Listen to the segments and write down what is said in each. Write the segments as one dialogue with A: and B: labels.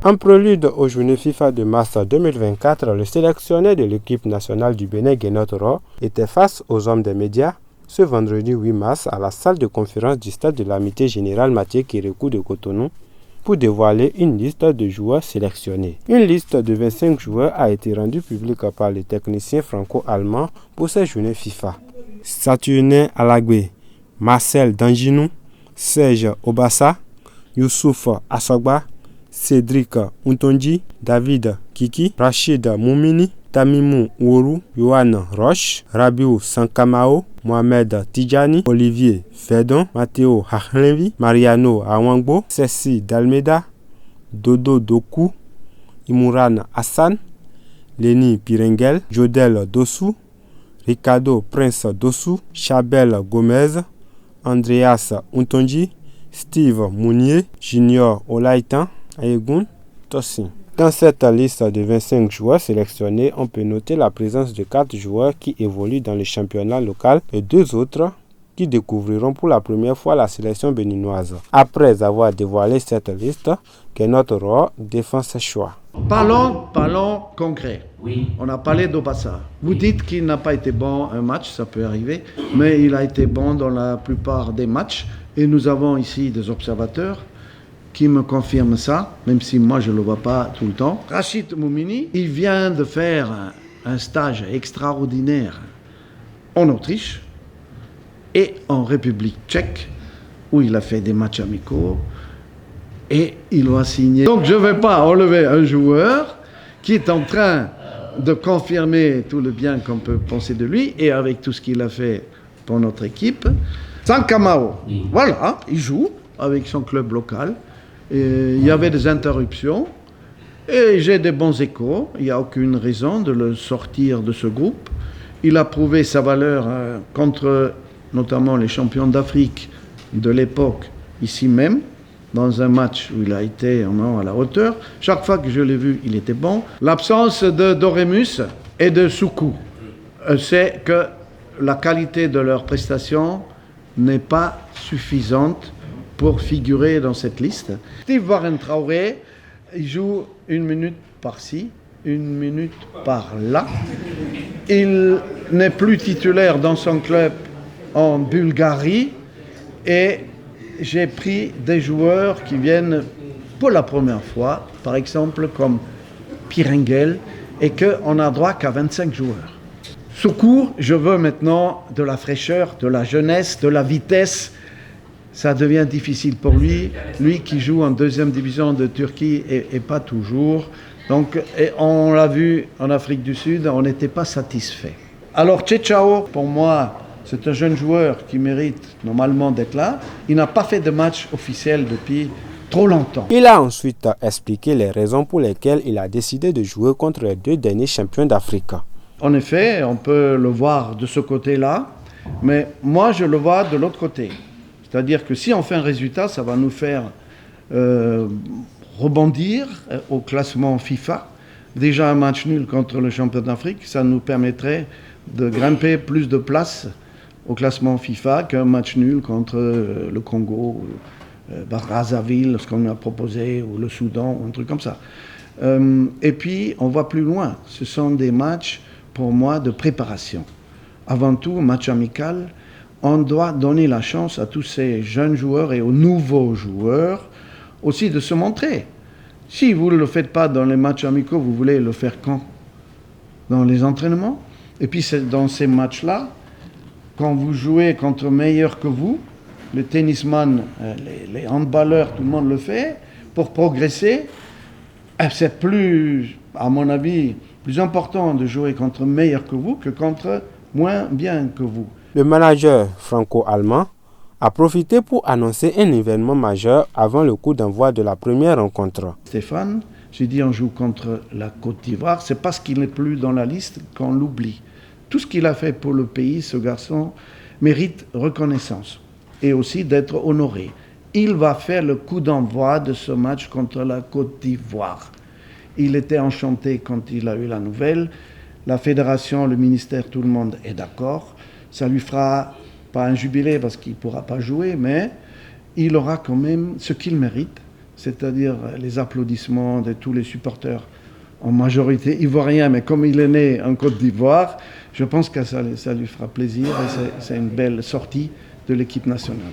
A: En prélude aux journées FIFA de mars 2024, le sélectionneur de l'équipe nationale du Bénin, Gernot Rohr, était face aux hommes des médias ce vendredi 8 mars à la salle de conférence du stade de l'Amitié Générale Mathieu Kérékou de Cotonou pour dévoiler une liste de joueurs sélectionnés. Une liste de 25 joueurs a été rendue publique par le technicien franco-allemand pour ces journées FIFA. Saturnin Alagbe, Marcel Danginou, Serge Obassa, Youssouf Assogba, Cédric Untonji, David Kiki, Rachid Moumini, Tamimou Ouourou, Yohan Roche, Rabiou Sankamao, Mohamed Tidjani, Olivier Fedon, Matteo Hahlevi, Mariano Awangbo, Ceci Dalmeda, Dodo Doku, Imouran Hassan, Lenny Pirengel, Jodel Dossou, Ricardo Prince Dossou, Chabel Gomez, Andreas Untonji, Steve Mounier, Junior Olaitan, Ayegun Tossin. Dans cette liste de 25 joueurs sélectionnés, on peut noter la présence de 4 joueurs qui évoluent dans le championnat local et 2 autres qui découvriront pour la première fois la sélection béninoise. Après avoir dévoilé cette liste, Gernot Rohr défend ses choix.
B: Parlons concret.
C: Oui.
B: On a parlé d'Obassa. Vous dites qu'il n'a pas été bon un match, ça peut arriver, mais il a été bon dans la plupart des matchs. Et nous avons ici des observateurs qui me confirment ça, même si moi je ne le vois pas tout le temps. Rachid Moumini, il vient de faire un stage extraordinaire en Autriche et en République tchèque, où il a fait des matchs amicaux et il va signer. Donc je ne vais pas enlever un joueur qui est en train de confirmer tout le bien qu'on peut penser de lui et avec tout ce qu'il a fait pour notre équipe. Sankamao, voilà, il joue avec son club local. Et il y avait des interruptions et j'ai des bons échos. Il n'y a aucune raison de le sortir de ce groupe. Il a prouvé sa valeur contre notamment les champions d'Afrique de l'époque, ici même, dans un match où il a été à la hauteur. Chaque fois que je l'ai vu, il était bon. L'absence de Doremus et de Soukou, c'est que la qualité de leurs prestations n'est pas suffisante pour figurer dans cette liste. Steve Warren Traoré, il joue 1 minute par-ci, 1 minute par-là. Il n'est plus titulaire dans son club en Bulgarie et j'ai pris des joueurs qui viennent pour la première fois, par exemple comme Pirengel, et qu'on n'a droit qu'à 25 joueurs. Soukou, je veux maintenant de la fraîcheur, de la jeunesse, de la vitesse. Ça devient difficile pour lui qui joue en 2e division de Turquie et pas toujours. Donc, et on l'a vu en Afrique du Sud, on n'était pas satisfait. Alors Tchechao, pour moi, c'est un jeune joueur qui mérite normalement d'être là. Il n'a pas fait de match officiel depuis trop longtemps.
A: Il a ensuite expliqué les raisons pour lesquelles il a décidé de jouer contre les 2 derniers champions d'Afrique.
B: En effet, on peut le voir de ce côté-là, mais moi je le vois de l'autre côté. C'est-à-dire que si on fait un résultat, ça va nous faire rebondir au classement FIFA. Déjà un match nul contre le champion d'Afrique, ça nous permettrait de grimper plus de places au classement FIFA qu'un match nul contre le Congo, Brazzaville, ce qu'on a proposé, ou le Soudan, ou un truc comme ça. Et puis, on va plus loin. Ce sont des matchs, pour moi, de préparation. Avant tout, match amical. On doit donner la chance à tous ces jeunes joueurs et aux nouveaux joueurs aussi de se montrer. Si vous ne le faites pas dans les matchs amicaux, vous voulez le faire quand? Dans les entraînements. Et puis c'est dans ces matchs-là, quand vous jouez contre meilleurs que vous, les tennisman, les handballeurs, tout le monde le fait, pour progresser, c'est plus, à mon avis, plus important de jouer contre meilleurs que vous que contre moins bien que vous.
A: Le manager franco-allemand a profité pour annoncer un événement majeur avant le coup d'envoi de la première rencontre.
B: Stéphane, j'ai dit on joue contre la Côte d'Ivoire, c'est parce qu'il n'est plus dans la liste qu'on l'oublie. Tout ce qu'il a fait pour le pays, ce garçon, mérite reconnaissance et aussi d'être honoré. Il va faire le coup d'envoi de ce match contre la Côte d'Ivoire. Il était enchanté quand il a eu la nouvelle. La fédération, le ministère, tout le monde est d'accord. Ça lui fera pas un jubilé parce qu'il ne pourra pas jouer, mais il aura quand même ce qu'il mérite, c'est-à-dire les applaudissements de tous les supporters, en majorité ivoiriens, mais comme il est né en Côte d'Ivoire, je pense que ça lui fera plaisir et c'est une belle sortie de l'équipe nationale.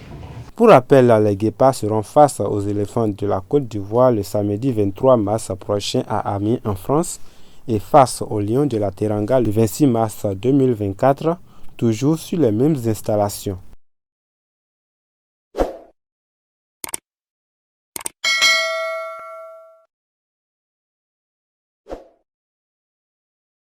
A: Pour rappel, les Guépards seront face aux éléphants de la Côte d'Ivoire le samedi 23 mars prochain à Amiens en France et face aux Lions de la Teranga le 26 mars 2024, toujours sur les mêmes installations.